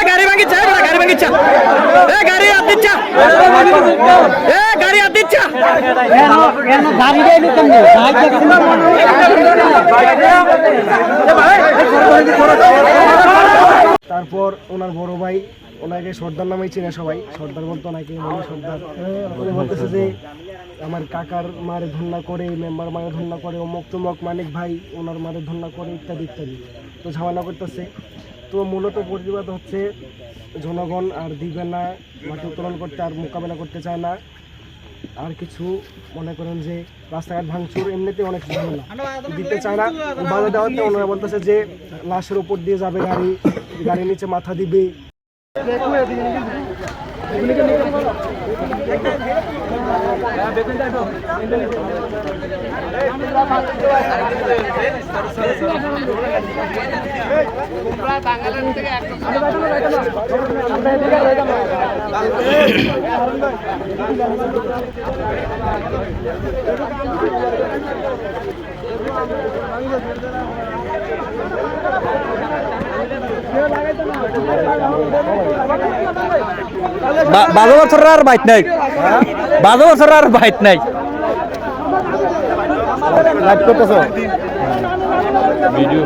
गाड़ी मांगी गाड़ी मांगी गाड़ी आती गाड़ी आती তারপর ওনার বড় ভাই ওনাকে সর্দার নামেই চেনে সবাই, সর্দার বলতো ওনাকে বলি সর্দার। উনি বলতেছে যে আমার কাকার মারে ধন্যা করে, মেম্বার মারে ধন্যা করে, অমুক তমুক মানিক ভাই ওনার মারে ধন্যা করে ইত্যাদি ইত্যাদি, তো ঝামেলা করতেছে। তো মূলত প্রতিবাদ হচ্ছে জনগণ আর দিবে না, মাটি উত্তোলন করতে আর মোকাবেলা করতে চায় না। আর কিছু মনে করেন যে রাস্তাঘাট ভাঙচুর এমনিতে অনেক ঝামেলা দিতে চায় না, বাধা দেওয়াতে ওনারা বলতেছে যে লাশের উপর দিয়ে যাবে গাড়ি, গাড়ির নিচে মাথা দিবে। বারো বছর আর বাইট নাই, 12 বছর আর বাইট নাই। লাইভ করতেছো ভিডিও